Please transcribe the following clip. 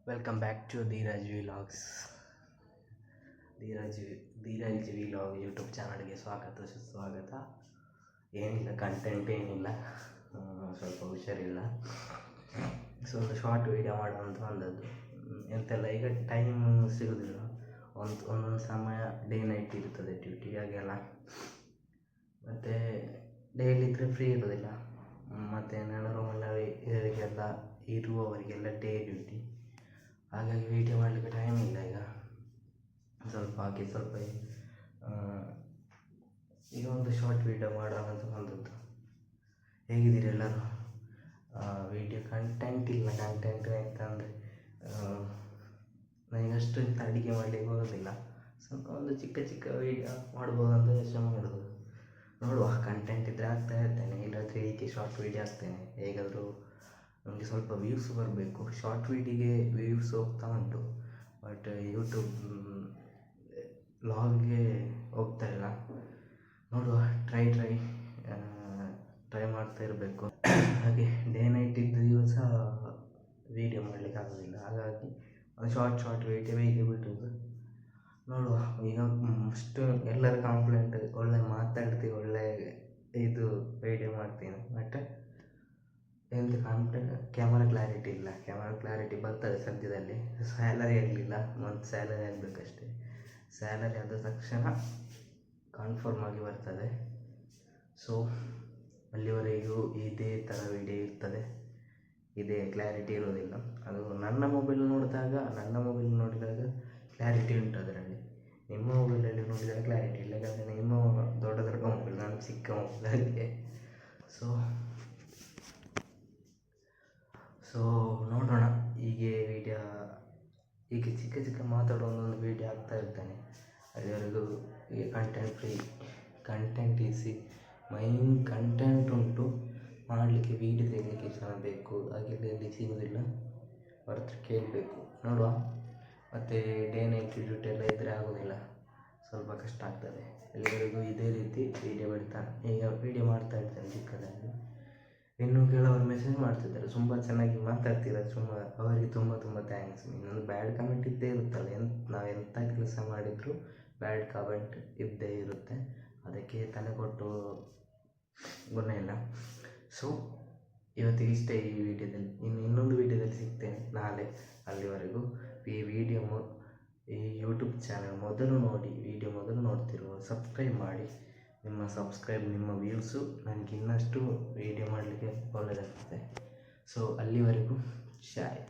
Welcome back to Dheeraj vlogs. Dheeraj vlog YouTube ಚಾನಲ್ಗೆ ಸ್ವಾಗತ ಸುಸ್ವಾಗತ. ಏನಿಲ್ಲ, ಕಂಟೆಂಟ್ ಏನಿಲ್ಲ, ಸ್ವಲ್ಪ ಹುಷಾರಿಲ್ಲ. ಸೊ ಒಂದು ಶಾರ್ಟ್ ವೀಡಿಯೋ ಮಾಡುವಂತ ಬಂದದ್ದು. ಎಂತೆಲ್ಲ ಈಗ ಟೈಮ್ ಸಿಗೋದಿಲ್ಲ, ಒಂದೊಂದು ಸಮಯ ಡೇ ನೈಟ್ ಇರ್ತದೆ ಡ್ಯೂಟಿ ಹಾಗೆಲ್ಲ, ಮತ್ತು ಡೈಲಿ ಇದ್ದರೆ ಫ್ರೀ ಇರೋದಿಲ್ಲ. ಮತ್ತು ನನ್ನ ರೂಮಲ್ಲಿ ಇರುವವರಿಗೆಲ್ಲ ಡೇ ಡ್ಯೂಟಿ, ಹಾಗಾಗಿ ವೀಡಿಯೋ ಮಾಡಲಿಕ್ಕೆ ಟೈಮ್ ಇಲ್ಲ. ಈಗ ಒಂದು ಶಾರ್ಟ್ ವೀಡಿಯೋ ಮಾಡುವ ಅಂತ ಬಂದದ್ದು. ಹೇಗಿದ್ದೀರಿ ಎಲ್ಲರೂ? ವೀಡಿಯೋ ಕಂಟೆಂಟ್ ಯಾಕಂದರೆ ನನಗಷ್ಟು ಅಡುಗೆ ಮಾಡಲಿಕ್ಕೆ ಬರೋದಿಲ್ಲ. ಸ್ವಲ್ಪ ಒಂದು ಚಿಕ್ಕ ವೀಡಿಯೋ ಮಾಡ್ಬೋದು ಅಂತ ಯೋಚನೆ ಮಾಡೋದು. ನೋಡುವ, ಕಂಟೆಂಟ್ ಇದ್ದರೆ ಆಗ್ತಾ ಇರ್ತೇನೆ, ಇಲ್ಲಾಂದರೆ ಹೀಗೆ ಶಾರ್ಟ್ ವೀಡಿಯೋ ಹಾಕ್ತೇನೆ. ಹೇಗಾದರೂ ನಮಗೆ ಸ್ವಲ್ಪ ವ್ಯೂಸ್ ಬರಬೇಕು. ಶಾರ್ಟ್ ವೀಡಿಯೋಗೆ ವ್ಯೂಸ್ ಹೋಗ್ತಾ ಉಂಟು, ಬಟ್ ಯೂಟ್ಯೂಬ್ ಲಾಗ್ಗೆ ಹೋಗ್ತಾ ಇಲ್ಲ. ನೋಡುವ, ಟ್ರೈ ಮಾಡ್ತಾ ಇರಬೇಕು. ಹಾಗೆ ಡೇ ನೈಟ್ ಇದ್ದ ದಿವಸ ವೀಡಿಯೋ ಮಾಡಲಿಕ್ಕೆ ಆಗೋದಿಲ್ಲ, ಹಾಗಾಗಿ ಒಂದು ಶಾರ್ಟ್ ವೀಡಿಯೋ ಹೀಗೆ ಬಿಟ್ಟುದು. ನೋಡುವ, ಈಗ ಅಷ್ಟು ಎಲ್ಲರ ಕಾಂಪ್ಲೇಂಟ್, ಒಳ್ಳೆ ಮಾತಾಡ್ತೀವಿ, ಒಳ್ಳೆ ಇದು ವೀಡಿಯೋ ಮಾಡ್ತೀನಿ, ಬಟ್ ಎಂತ ಕ್ಯಾಮರಾ ಕ್ಲಾರಿಟಿ ಇಲ್ಲ. ಕ್ಯಾಮರಾ ಕ್ಲಾರಿಟಿ ಬರ್ತದೆ ಸದ್ಯದಲ್ಲಿ. ಸ್ಯಾಲರಿ ಆಗಲಿಲ್ಲ, ಮಂತ್ ಸ್ಯಾಲರಿ ಆಗಬೇಕಷ್ಟೇ. ಸ್ಯಾಲರಿ ಆದ ತಕ್ಷಣ ಕನ್ಫರ್ಮ್ ಆಗಿ ಬರ್ತದೆ. ಸೊ ಅಲ್ಲಿವರೆಗೂ ಇದೇ ಥರ ವೀಡಿಯೋ ಇರ್ತದೆ, ಇದೇ ಕ್ಲಾರಿಟಿ ಇರೋದಿಲ್ಲ. ಅದು ನನ್ನ ಮೊಬೈಲ್ ನೋಡಿದಾಗ ಕ್ಲಾರಿಟಿ ಉಂಟು ಅದರಲ್ಲಿ. ನಿಮ್ಮ ಮೊಬೈಲಲ್ಲಿ ನೋಡಿದಾಗ ಕ್ಲಾರಿಟಿ ಇಲ್ಲ, ಯಾಕಂದರೆ ನಿಮ್ಮ ದೊಡ್ಡ ಮೊಬೈಲ್, ನಾನು ಚಿಕ್ಕ ಮೊಬೈಲಲ್ಲಿ. ಸೊ ನೋಡೋಣ. ಹೀಗೆ ಚಿಕ್ಕ ಮಾತಾಡೋ ಒಂದೊಂದು ವೀಡಿಯೋ ಹಾಕ್ತಾ ಇರ್ತೇನೆ. ಅಲ್ಲಿವರೆಗೂ ಈಗ ಕಂಟೆಂಟ್ ಈಸಿ. ಮೈನ್ ಕಂಟೆಂಟ್ ಉಂಟು, ಮಾಡಲಿಕ್ಕೆ ವೀಡಿಯೋ ತೆಗಲಿಕ್ಕೆ ಜನ ಬೇಕು. ಹಾಗೆಲ್ಲ ಎಲ್ಲಿ ಸಿಗೋದಿಲ್ಲ, ಹೊರತು ಕೇಳಬೇಕು. ನೋಡುವ. ಮತ್ತು ಡೇ ನೈಟ್ ಡ್ಯೂಟಿ ಎಲ್ಲ ಇದ್ದರೆ ಆಗೋದಿಲ್ಲ, ಸ್ವಲ್ಪ ಕಷ್ಟ ಆಗ್ತದೆ. ಅಲ್ಲಿವರೆಗೂ ಇದೇ ರೀತಿ ವೀಡಿಯೋ ಮಾಡ್ತಾ ಇರ್ತೇನೆ ಚಿಕ್ಕದಾಗಿ. ಇನ್ನು ಕೆಲವರು ಮೆಸೇಜ್ ಮಾಡ್ತಿದ್ದಾರೆ, ತುಂಬ ಚೆನ್ನಾಗಿ ಮಾತಾಡ್ತೀರ, ಅವರಿಗೆ ತುಂಬ ಥ್ಯಾಂಕ್ಸ್. ಇನ್ನೊಂದು ಬ್ಯಾಡ್ ಕಮೆಂಟ್ ಇದ್ದೇ ಇರುತ್ತಲ್ಲ, ನಾವು ಎಂಥ ಕೆಲಸ ಮಾಡಿದರೂ ಬ್ಯಾಡ್ ಕಮೆಂಟ್ ಇದ್ದೇ ಇರುತ್ತೆ, ಅದಕ್ಕೆ ತಲೆ ಕೊಟ್ಟು ಗುಣ ಇಲ್ಲ. ಸೊ ಇವತ್ತಿಗೆ ಇಷ್ಟೇ ಈ ವಿಡಿಯೋದಲ್ಲಿ. ಇನ್ನೊಂದು ವಿಡಿಯೋದಲ್ಲಿ ಸಿಗ್ತೇನೆ ನಾಳೆ. ಅಲ್ಲಿವರೆಗೂ ಈ ಯೂಟ್ಯೂಬ್ ಚಾನಲ್ ಮೊದಲು ನೋಡ್ತಿರುವ ಸಬ್ಸ್ಕ್ರೈಬ್ ಮಾಡಿ. ನಿಮ್ಮ ವ್ಯೂಸು ನನಗೆ ಇನ್ನಷ್ಟು ವೀಡಿಯೋ ಮಾಡಲಿಕ್ಕೆ ಒಳ್ಳೆಯದಾಗ್ತದೆ. ಸೊ ಅಲ್ಲಿವರೆಗೂ ಶಾಯ್.